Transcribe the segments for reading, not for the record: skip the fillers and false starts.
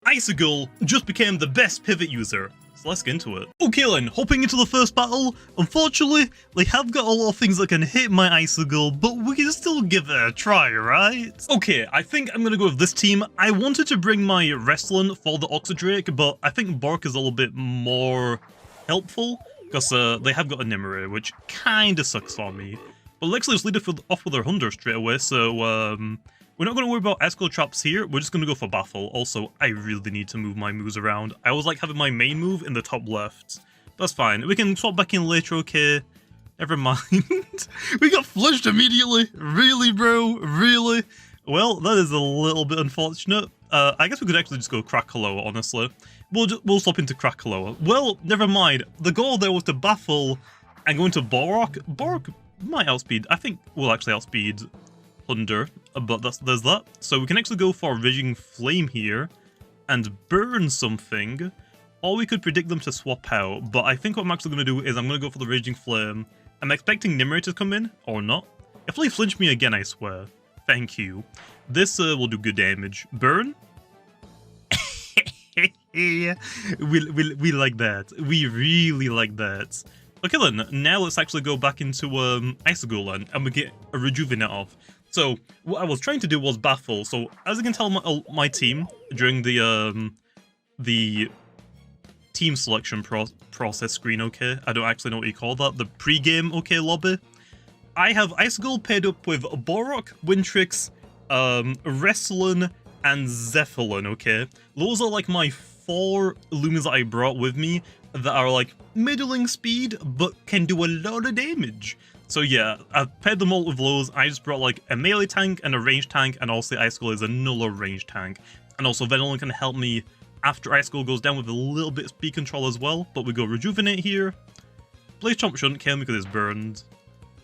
Icigool just became the best pivot user. So let's get into it. Okay then, hopping into the first battle. Unfortunately, they have got a lot of things that can hit my Icigool, but we can still give it a try, right? Okay, I think I'm gonna go with this team. I wanted to bring my Wrestling for the Oxydrake, but I think Bork is a little bit more helpful, because they have got a Nimue, which kinda sucks for me. But let's just lead off with our Hunter straight away, so we're not going to worry about Icigool traps here, we're just going to go for Baffle. Also, I really need to move my moves around. I always like having my main move in the top left. That's fine, we can swap back in later, okay? Never mind. We got flushed immediately! Really, bro? Really? Well, that is a little bit unfortunate. I guess we could actually just go Krakaloa, honestly. We'll swap into Krakaloa. Well, never mind. The goal there was to Baffle and go into Borok. Borok might outspeed. I think we'll actually outspeed Thunder, but there's that. So we can actually go for Raging Flame here and burn something, or we could predict them to swap out. But I think what I'm actually going to do is I'm going to go for the Raging Flame. I'm expecting Nimue to come in, or not. If they flinch me again, I swear. Thank you. This will do good damage. Burn? we like that. We really like that. Okay then, now let's actually go back into Icigool and we get a Rejuvenate off. So, what I was trying to do was Baffle. So, as you can tell, my team, during the team selection process screen, okay? I don't actually know what you call that. The pre-game, okay, lobby. I have Icigool paired up with Borok, Wintrix, Wrestling, and Zeppelin, okay? Those are like my 4 Loomians that I brought with me that are like middling speed, but can do a lot of damage. So yeah, I've paired them all with those. I just brought like a melee tank and a range tank, and also Icigool is another range tank. And also Venolin can help me after Icigool goes down with a little bit of speed control as well. But we go Rejuvenate here. Blaze Chomp shouldn't kill me because it's burned.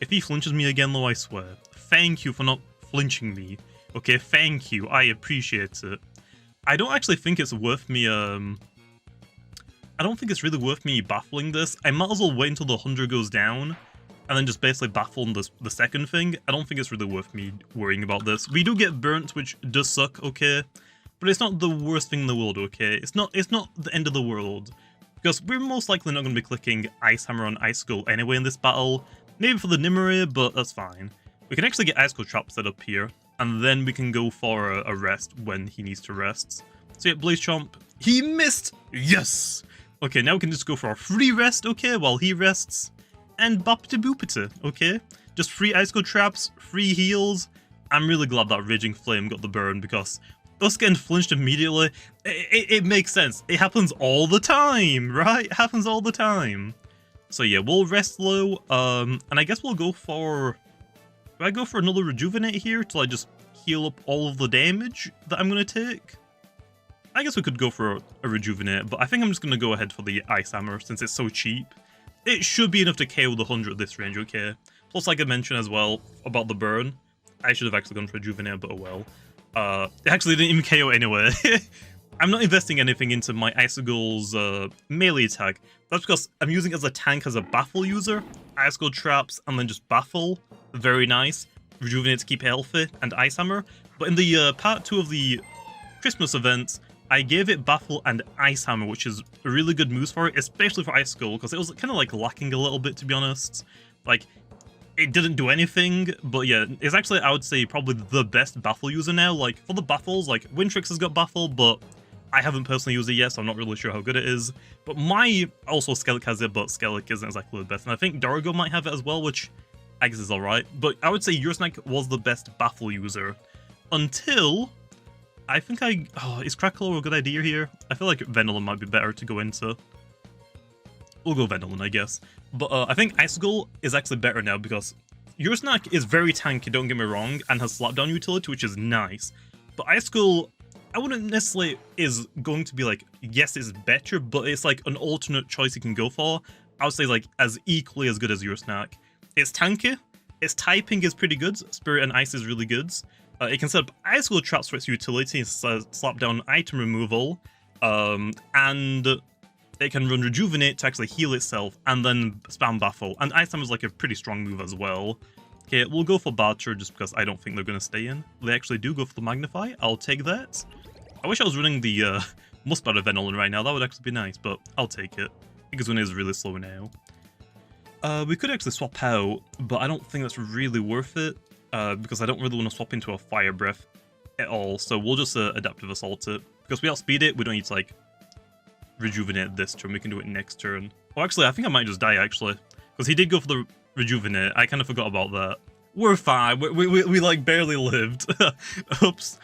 If he flinches me again though, I swear. Thank you for not flinching me. Okay, thank you. I appreciate it. I don't actually think it's worth me, I don't think it's really worth me baffling this. I might as well wait until the 100 goes down and then just basically baffle the second thing. I don't think it's really worth me worrying about this. We do get burnt, which does suck, okay? But it's not the worst thing in the world, okay? It's not the end of the world. Because we're most likely not going to be clicking Ice Hammer on Icigool anyway in this battle. Maybe for the Nimue, but that's fine. We can actually get Icigool Trap set up here, and then we can go for a rest when he needs to rest. So yeah, Blaze Chomp. He missed! Yes! Okay, now we can just go for our free rest, okay, while he rests. And bopita boopita, okay? Just free Icigool traps, free heals. I'm really glad that Raging Flame got the burn, because us getting flinched immediately, it makes sense. It happens all the time, right? It happens all the time. So yeah, we'll rest low, and I guess we'll go for... Do I go for another Rejuvenate here till I just heal up all of the damage that I'm going to take? I guess we could go for a Rejuvenate, but I think I'm just going to go ahead for the Ice Hammer since it's so cheap. It should be enough to KO the 100 at this range, okay? Plus, like I mentioned as well about the burn, I should have actually gone for Rejuvenate, but oh well. It actually didn't even KO anyway. I'm not investing anything into my Icigool's melee attack. That's because I'm using it as a tank as a Baffle user. Icigool traps and then just Baffle. Very nice. Rejuvenate to keep healthy and Ice Hammer. But in the part 2 of the Christmas event, I gave it Baffle and Ice Hammer, which is a really good moves for it, especially for Icigool, because it was kind of like lacking a little bit, to be honest. Like, it didn't do anything, but yeah, it's actually, I would say, probably the best Baffle user now. Like, for the Baffles, like, Wintrix has got Baffle, but I haven't personally used it yet, so I'm not really sure how good it is. But also Skellig has it, but Skellig isn't exactly the best. And I think Dorigo might have it as well, which I guess is alright. But I would say Ursnack was the best Baffle user. Until... I think is Krakaloa a good idea here? I feel like Venolin might be better to go into. We'll go Venolin, I guess. But I think Icigool is actually better now because Ursnack is very tanky, don't get me wrong, and has slapdown utility, which is nice. But Icigool, I wouldn't necessarily is going to be like, yes, it's better, but it's like an alternate choice you can go for. I would say like as equally as good as Ursnack. It's tanky, its typing is pretty good, Spirit and Ice is really good. It can set up Icigool traps for its utility, slap down item removal, and it can run Rejuvenate to actually heal itself, and then spam Baffle. And Ice Hammer is like a pretty strong move as well. Okay, we'll go for Barter just because I don't think they're going to stay in. They actually do go for the Magnify. I'll take that. I wish I was running the Must out of Venolin right now. That would actually be nice, but I'll take it. Ikazune is really slow now. We could actually swap out, but I don't think that's really worth it, because I don't really want to swap into a Fire Breath at all, so we'll just Adaptive Assault it. Because we outspeed it, we don't need to, like, rejuvenate this turn, we can do it next turn. Oh, actually, I think I might just die, actually. Because he did go for the rejuvenate, I kind of forgot about that. We're fine, we like, barely lived. Oops.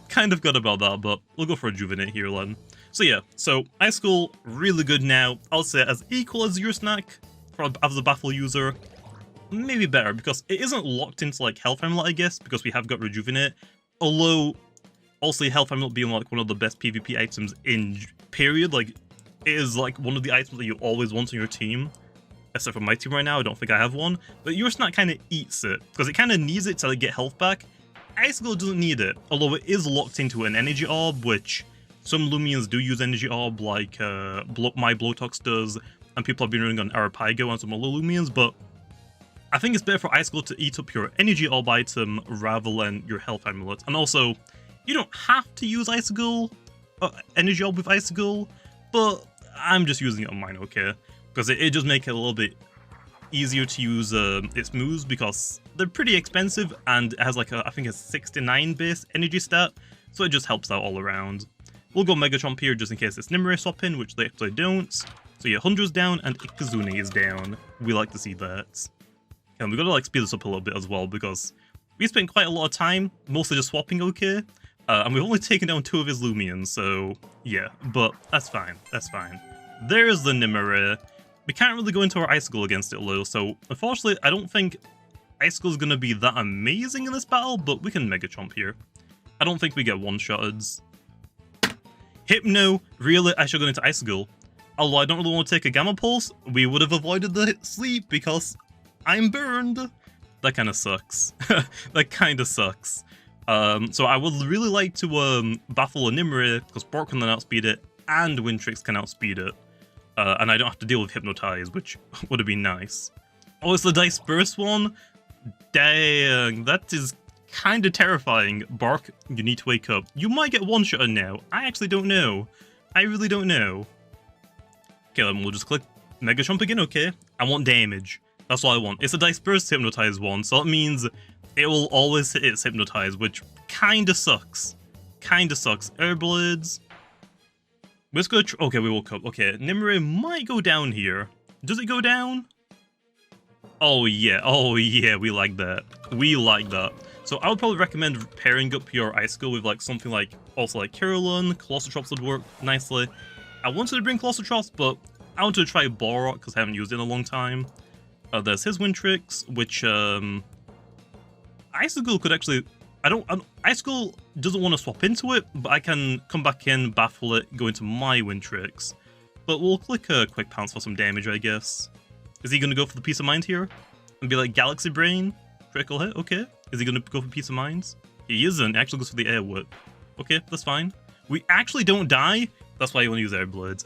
Kind of forgot about that, but we'll go for rejuvenate here, then. So yeah, so Icigool, really good now. I'll say as equal as your snack, as a Baffle user. Maybe better, because it isn't locked into, like, Health Amulet, I guess, because we have got rejuvenate. Although, also Health Amulet being, like, one of the best PvP items in period, like, it is, like, one of the items that you always want on your team. Except for my team right now, I don't think I have one. But your snack kind of eats it, because it kind of needs it to, like, get health back. Icigool doesn't need it, although it is locked into an Energy Orb, which some Loomians do use Energy Orb, like my Blowtox does, and people have been running on Arapago and some other Loomians, but I think it's better for Icigool to eat up your Energy Orb item rather than your Health Amulet. And also, you don't have to use Icigool, Energy Orb with Icigool, but I'm just using it on mine, okay? Because it does make it a little bit easier to use its moves, because they're pretty expensive, and it has, like, I think a 69 base energy stat, so it just helps out all around. We'll go Mega Chomp here just in case it's Nimue swap in, which they actually don't. So yeah, Hundra's down and Ikazune is down. We like to see that. And we've got to, like, speed this up a little bit as well, because we spent quite a lot of time mostly just swapping, okay? And we've only taken down 2 of his Loomians, so yeah, but that's fine, that's fine. There's the Nimue. We can't really go into our Icigool against it, though, so unfortunately, I don't think Icigool is going to be that amazing in this battle, but we can Mega Chomp here. I don't think we get one-shotted. Hypno, really, I should go into Icigool. Although I don't really want to take a Gamma Pulse, we would have avoided the sleep because I'm burned. That kind of sucks. That kind of sucks. So I would really like to Baffle a Nimue, because Bork can then outspeed it, and Wintrix can outspeed it. And I don't have to deal with Hypnotize, which would have been nice. Oh, it's the Dice Burst one? Dang, that is kind of terrifying. Bark, you need to wake up. You might get one-shotted now. I actually don't know. I really don't know. Okay, then we'll just click Mega Chomp again, okay? I want damage. That's all I want. It's a Dice Burst Hypnotize one, so that means it will always hit its Hypnotize, which kinda sucks. Kinda sucks. Air Blades. Let's go. Okay, we woke up. Okay, Nimue might go down here. Does it go down? Oh yeah, we like that. We like that. So I would probably recommend pairing up your Icigool with, like, something like, also like Carolyn. Colossotrops would work nicely. I wanted to bring Colossotrops, but I wanted to try Balrog because I haven't used it in a long time. There's his Wintrix, which Icigool could actually. Icigool doesn't want to swap into it, but I can come back in, Baffle it, go into my Wintrix. But we'll click a Quick Pounce for some damage, I guess. Is he going to go for the Peace of Mind here? And be like, Galaxy Brain? Critical hit? Okay. Is he going to go for Peace of Mind? He isn't. He actually goes for the Air Whip. Okay, that's fine. We actually don't die. That's why you want to use Air Blade.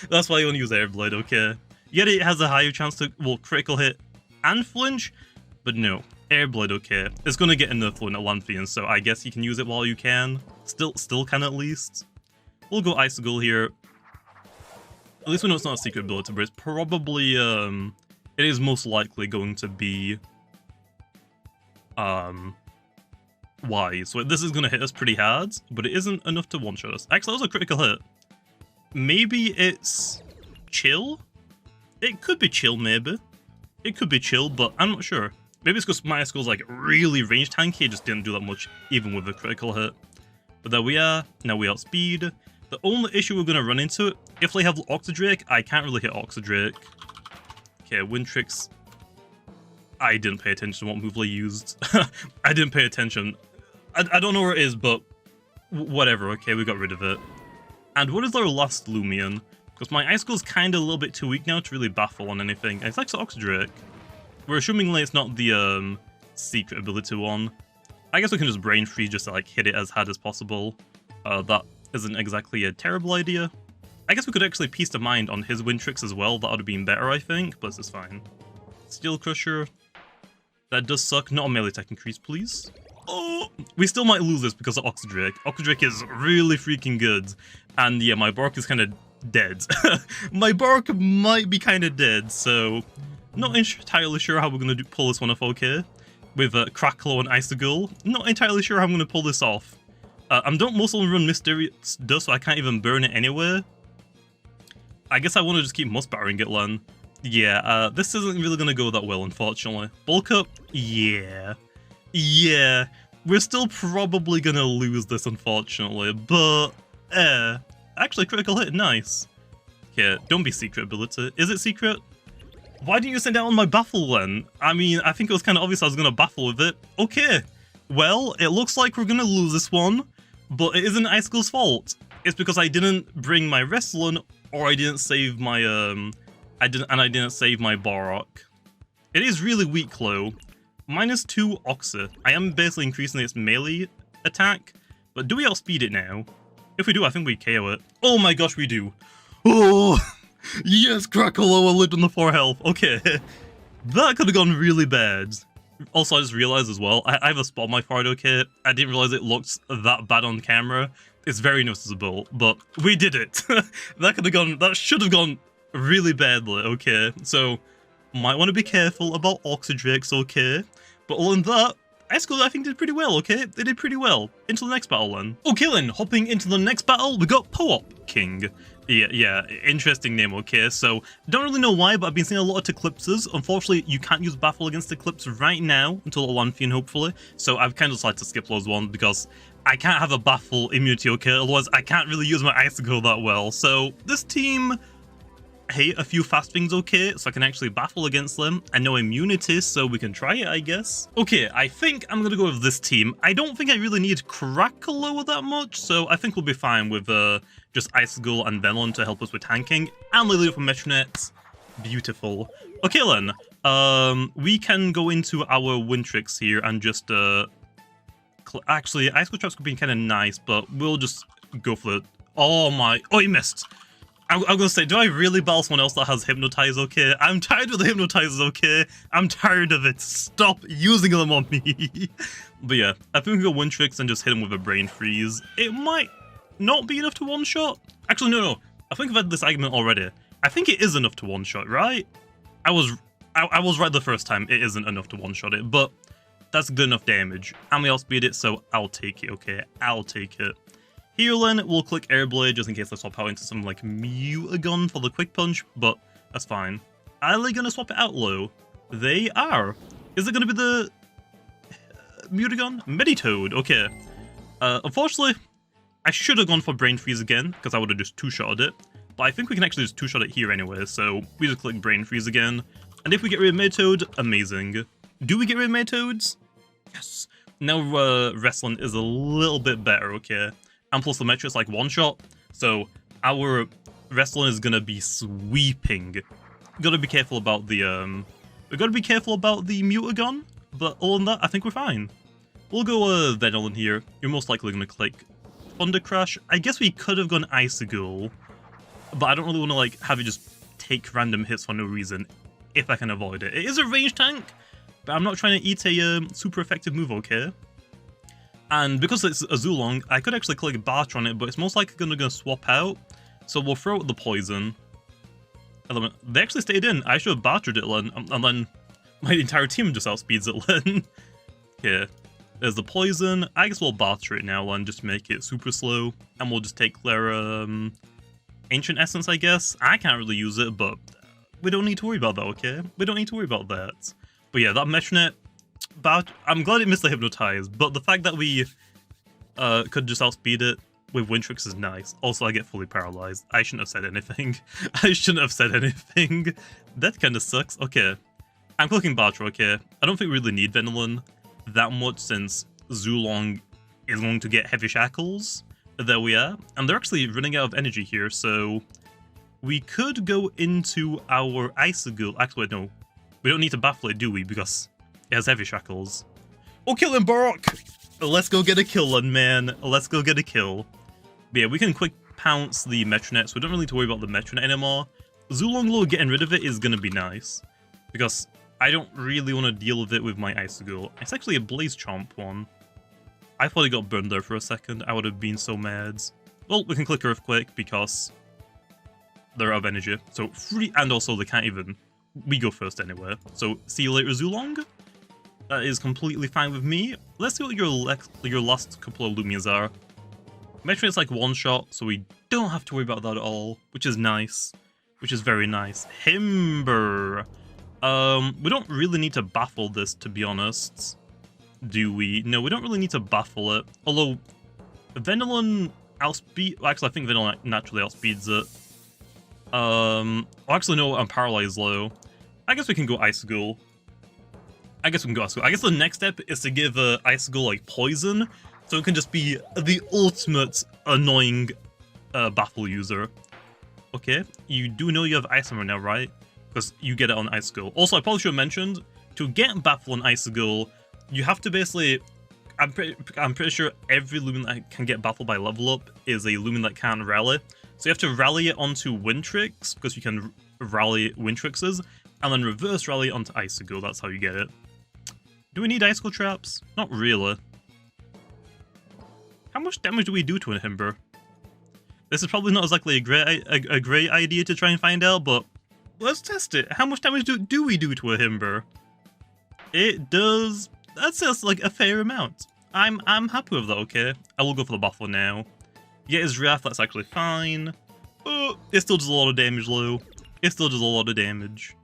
That's why you want to use Air Blade, okay. Yet it has a higher chance to, well, critical hit and flinch, but no. Air Blade, okay. It's going to get a nerf in Atlantean, so I guess you can use it while you can. Still can at least. We'll go Icigool here. At least we know it's not a secret ability, but it's probably, it is most likely going to be, wise. So this is going to hit us pretty hard, but it isn't enough to one-shot us. Actually, that was a critical hit. Maybe it's chill? It could be chill, maybe. It could be chill, but I'm not sure. Maybe it's because my Icigool's like really range tanky, it just didn't do that much, even with a critical hit. But there we are, now we outspeed. The only issue we're going to run into, if they have Oxydrake, I can't really hit Oxydrake. Okay, Wintrix. I didn't pay attention to what move they used. I didn't pay attention. I don't know where it is, but whatever, okay, we got rid of it. And what is our last Loomian? Because my Icigool's kind of a little bit too weak now to really baffle on anything. And it's actually Oxydrake. We're assuming it's not the secret ability one. I guess we can just Brain Freeze just to, like, hit it as hard as possible. That isn't exactly a terrible idea. I guess we could actually Peace of Mind on his Wintrix as well. That would have been better, I think, but this is fine. Steel Crusher. That does suck. Not a melee attack increase, please. Oh! We still might lose this because of Oxydrake. Oxydrake is really freaking good. And yeah, my Bork is kind of dead. My Bork might be kind of dead, so not entirely sure how we're going to pull this one off, okay? With Cracklow and Icigool. Not entirely sure how I'm going to pull this off. I don't most of them run Mysterious Dust, so I can't even burn it anywhere. I guess I want to just keep Must Battering it, Len. Yeah, this isn't really going to go that well, unfortunately. Bulk Up? Yeah. Yeah. We're still probably going to lose this, unfortunately, but... Actually, critical hit, nice. Yeah, don't be secret ability. Is it secret? Why didn't you send out on my Baffle then? I mean, I think it was kind of obvious I was going to Baffle with it. Okay. Well, it looks like we're going to lose this one, but it isn't Icigool's fault. It's because I didn't bring my Wrestling, or I didn't save my, I didn't save my Borok. It is really weak, though. -2 Oxy. I am basically increasing its melee attack, but do we outspeed it now? If we do, I think we KO it. Oh my gosh, we do. Oh, yes, Crackaloa lived on the 4 health. Okay, that could have gone really bad. Also, I just realized as well, I have a spot on my forehead, okay? I didn't realize it looked that bad on camera. It's very noticeable, but we did it. That should have gone really badly, okay? So, might want to be careful about Oxydrakes, okay? But other than that, Icigool, I think, did pretty well, okay? They did pretty well. Into the next battle, then. Okay, then, hopping into the next battle, we got Po-Op King. Yeah, interesting name, okay? So, don't really know why, but I've been seeing a lot of Eclipses. Unfortunately, you can't use Baffle against Eclipse right now, until Olympian, hopefully. So, I've kind of decided to skip those ones, because I can't have a Baffle immunity, okay? Otherwise, I can't really use my Icigool that well. So, this team... hate a few fast things, okay, so I can actually Baffle against them, and no immunity, so we can try it, I guess. Okay, I think I'm gonna go with this team. I don't think I really need Crackaloa that much, so I think we'll be fine with just Icigool and Venom to help us with tanking, and Lily from Metronet. Beautiful. Okay then, we can go into our Wintrix here and just, actually, Icigool Traps could be kind of nice, but we'll just go for it. Oh, he missed! I'm gonna say, do I really battle someone else that has Hypnotize, okay? I'm tired of the Hypnotizers, okay? I'm tired of it. Stop using them on me. But yeah, I think we can go Wintrix and just hit him with a Brain Freeze. It might not be enough to one-shot. Actually, no. I think I've had this argument already. I think it is enough to one-shot, right? I was right the first time. It isn't enough to one-shot it, but that's good enough damage. And we outspeed it, so I'll take it, okay? I'll take it. Healing, we'll click Air Blade just in case I swap out into something like Mutagon for the Quick Punch, but that's fine. Are they going to swap it out low? They are. Is it going to be the Mutagon? Meditoad, okay. Unfortunately, I should have gone for Brain Freeze again, because I would have just two-shotted it. But I think we can actually just two-shot it here anyway, so we just click Brain Freeze again. And if we get rid of Meditoad, amazing. Do we get rid of Meditoads? Yes. Now Wrestling is a little bit better, okay. And plus the Metro is like one-shot, so our Wrestling is gonna be sweeping. Gotta be careful about the Mutagon, but other than that, I think we're fine. We'll go Venolin here. You're most likely gonna click Thunder Crash. I guess we could have gone Icigool, but I don't really want to like have it just take random hits for no reason if I can avoid it. It is a range tank, but I'm not trying to eat a super effective move, okay? And because it's a Zulong, I could actually click Barter on it, but it's most likely gonna swap out. So we'll throw out the poison. Element. They actually stayed in. I should have bartered it, Len, and then my entire team just outspeeds it, Len. Okay, there's the poison. I guess we'll barter it now, Len, just to make it super slow. And we'll just take their Ancient Essence, I guess. I can't really use it, but we don't need to worry about that, okay? We don't need to worry about that. But yeah, that Metronet, I'm glad it missed the Hypnotize, but the fact that we could just outspeed it with Wintrix is nice. Also, I get fully paralyzed. I shouldn't have said anything. I shouldn't have said anything. That kind of sucks. Okay, I'm clicking Barter, okay? I don't think we really need Venolin that much since Zulong is going to get Heavy Shackles. There we are. And they're actually running out of energy here, so we could go into our Icigool. Actually, no. We don't need to Baffle it, do we? Because it has Heavy Shackles. Oh, kill him, Borok! Let's go get a kill, man. Let's go get a kill. But yeah, we can quick pounce the Metronet, so we don't really need to worry about the Metronet anymore. Zulonglo getting rid of it is going to be nice, because I don't really want to deal with it with my Icigool. It's actually a Blaze Chomp one. I thought it got burned there for a second. I would have been so mad. Well, we can click Earthquake because they're out of energy. So free, and also they can't even... We go first anyway. So see you later, Zulong. That is completely fine with me. Let's see what your last couple of Lumias are. Make sure it's like one shot, so we don't have to worry about that at all, which is nice. Which is very nice. Himber. We don't really need to baffle this, to be honest. Do we? No, we don't really need to baffle it. Although, Venilon outspeed... Well, actually, I think Venilon naturally outspeeds it. Actually, no, I'm paralyzed low. I guess we can go Icigool. I guess the next step is to give Icigool, like, poison, so it can just be the ultimate annoying Baffle user. Okay, you do know you have Ice Hammer now, right? Because you get it on Icigool. Also, I probably should have mentioned, to get Baffle on Icigool, you have to basically... I'm pretty sure every Lumian that can get Baffle by level up is a Lumian that can't rally. So you have to rally it onto Wintrix, because you can rally Wintrixes, and then reverse rally onto Icigool. That's how you get it. Do we need Icicle traps? Not really. How much damage do we do to a Himber? This is probably not exactly a great idea to try and find out, but let's test it. How much damage do we do to a Himber? It does... That's just like a fair amount. I'm happy with that, okay? I will go for the Baffle now. Yeah, his Wrath, that's actually fine. It still does a lot of damage, Lou. It still does a lot of damage.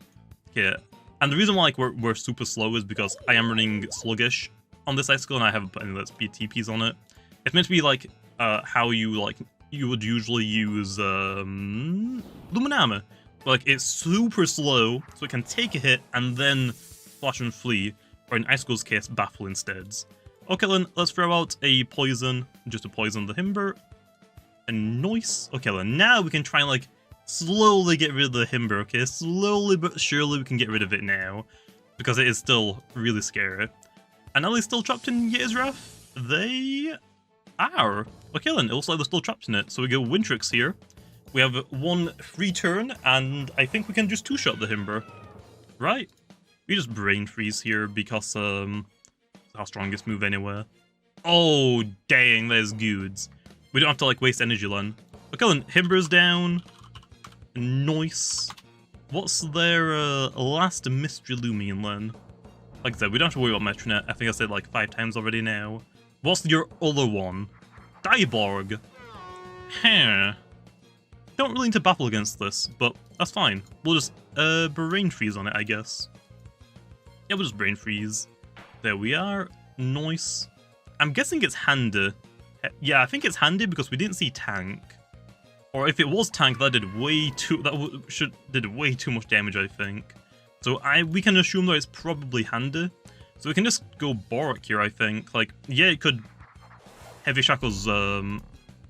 Okay. And the reason why like we're super slow is because I am running Sluggish on this Icicle and I haven't put any of speed TPs on it. It's meant to be like how you would usually use Luminama. Like it's super slow, so it can take a hit and then flash and flee, or in Icicole's case, Baffle instead. Okay then, let's throw out a poison, just to poison the Himber. And nice. Okay then, now we can try and like slowly get rid of the Himber, okay? Slowly but surely we can get rid of it now, because it is still really scary. And are they still trapped in Yeti's Wrath? They are. Okay then, it looks like they're still trapped in it. So we go Wintrix here. We have one free turn, and I think we can just two-shot the Himber. Right. We just Brain Freeze here, because, it's our strongest move anyway. Oh, dang, there's goods. We don't have to, like, waste energy then. Okay then, Himber's down. Nice. What's their last Mystery Loomian then? Like I said, we don't have to worry about Metronet. I think I said like 5 times already now. What's your other one? Diborg. Huh. Don't really need to Baffle against this, but that's fine. We'll just Brain Freeze on it, I guess. Yeah, we'll just Brain Freeze. There we are. Nice. I'm guessing it's handy. Yeah, I think it's handy because we didn't see tank. Or if it was tank, that did way too much damage, I think. So we can assume that it's probably handy. So we can just go Borak here, I think. Like, yeah, it could Heavy Shackles,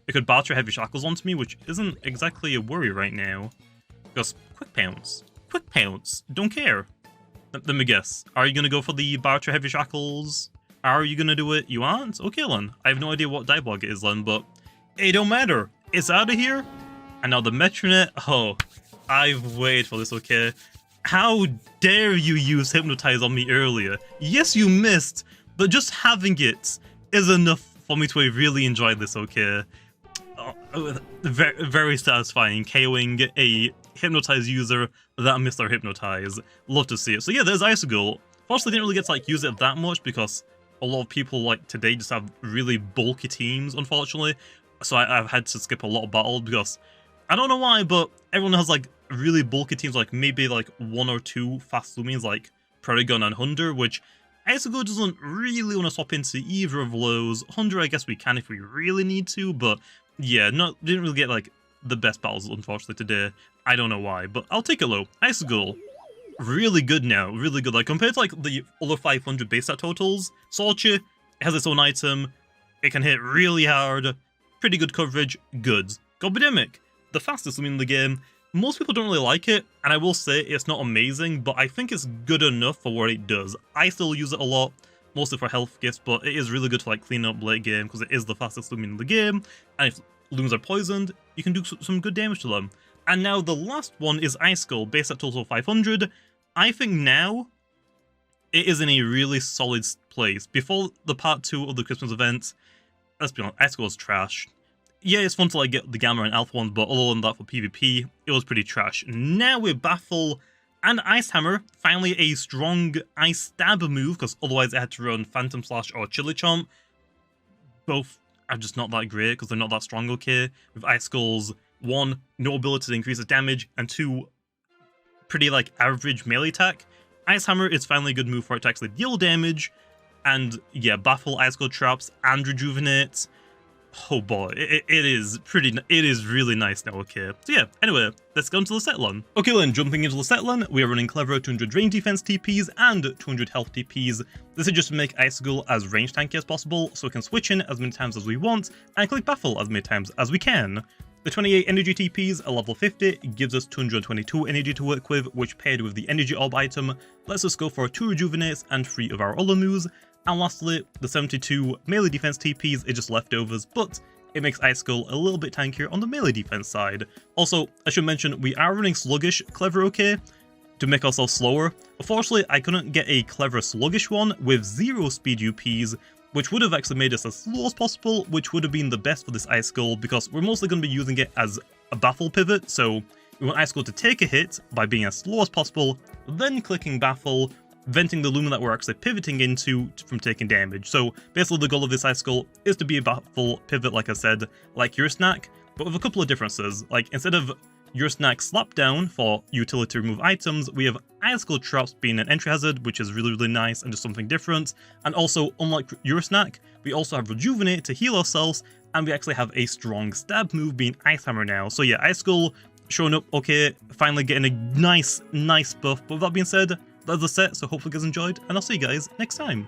it could barter Heavy Shackles onto me, which isn't exactly a worry right now. Because Quick Pounce. Quick Pounce. Don't care. Let me guess. Are you gonna go for the barter Heavy Shackles? Are you gonna do it? You aren't? Okay, then. I have no idea what Diborg it is, then, but it don't matter. It's out of here. And now the Metronet. Oh, I've waited for this, okay? How dare you use Hypnotize on me earlier? Yes, you missed, but just having it is enough for me to really enjoy this, okay? Very, very satisfying, KOing a Hypnotize user that missed their Hypnotize. Love to see it. So yeah, there's Icigool. Fortunately, didn't really get to like use it that much because a lot of people like today just have really bulky teams, unfortunately. So I've had to skip a lot of battles because I don't know why, but everyone has like really bulky teams, like maybe like 1 or 2 fast Lumians like Predagon and Hunder, which Icigool doesn't really want to swap into either of those. Hunder, I guess we can if we really need to, but yeah, didn't really get like the best battles, unfortunately, today. I don't know why, but I'll take it low. Icigool, really good now, really good. Like compared to like the other 500 base stat totals, Sorche, it has its own item, it can hit really hard, pretty good coverage, good. Gobidemic, the fastest Lumian in the game. Most people don't really like it, and I will say it's not amazing, but I think it's good enough for what it does. I still use it a lot, mostly for health gifts, but it is really good to like clean up late game because it is the fastest Lumian in the game, and if Looms are poisoned, you can do some good damage to them. And now the last one is Icigool, base at total 500. I think now it is in a really solid place. Before the part 2 of the Christmas event, let's be honest, Icigool is trash. yeah, it's fun to like get the Gamma and Alpha ones, but other than that for PvP, it was pretty trash. Now with Baffle and Ice Hammer, finally a strong Ice Stab move, because otherwise I had to run Phantom Slash or Chili Chomp. Both are just not that great, because they're not that strong, okay? With Icigool's 1, no ability to increase its damage, and 2, pretty like average melee attack. Ice Hammer is finally a good move for it to actually deal damage, and yeah, Baffle, Icigool traps, and Rejuvenate. Oh boy, it is really nice now, okay? So yeah, anyway, let's go into the set line. Okay then, jumping into the set line, we are running Clever 200 range defense TPs and 200 health TPs. This is just to make Icigool as range tanky as possible, so we can switch in as many times as we want, and click Baffle as many times as we can. The 28 energy TPs are level 50, gives us 222 energy to work with, which paired with the energy orb item, lets us go for 2 rejuvenates and 3 of our other moves. And lastly, the 72 melee defense TPs is just leftovers, but it makes Icigool a little bit tankier on the melee defense side. Also, I should mention, we are running Sluggish Clever, okay, to make ourselves slower. Unfortunately, I couldn't get a Clever Sluggish one with 0 speed UPs, which would have actually made us as slow as possible, which would have been the best for this Icigool, because we're mostly going to be using it as a Baffle pivot, so we want Icigool to take a hit by being as slow as possible, then clicking Baffle, venting the Lumen that we're actually pivoting into from taking damage. So basically the goal of this Icigool is to be a Baffle pivot, like I said, like your snack, but with a couple of differences. Like instead of your snack slap down for utility to remove items, we have Icigool traps being an entry hazard, which is really nice and just something different. And also, unlike your snack, we also have Rejuvenate to heal ourselves, and we actually have a strong stab move being Ice Hammer now. So yeah, Icigool showing up okay, finally getting a nice buff. But with that being said, that's the set, so hopefully you guys enjoyed, and I'll see you guys next time.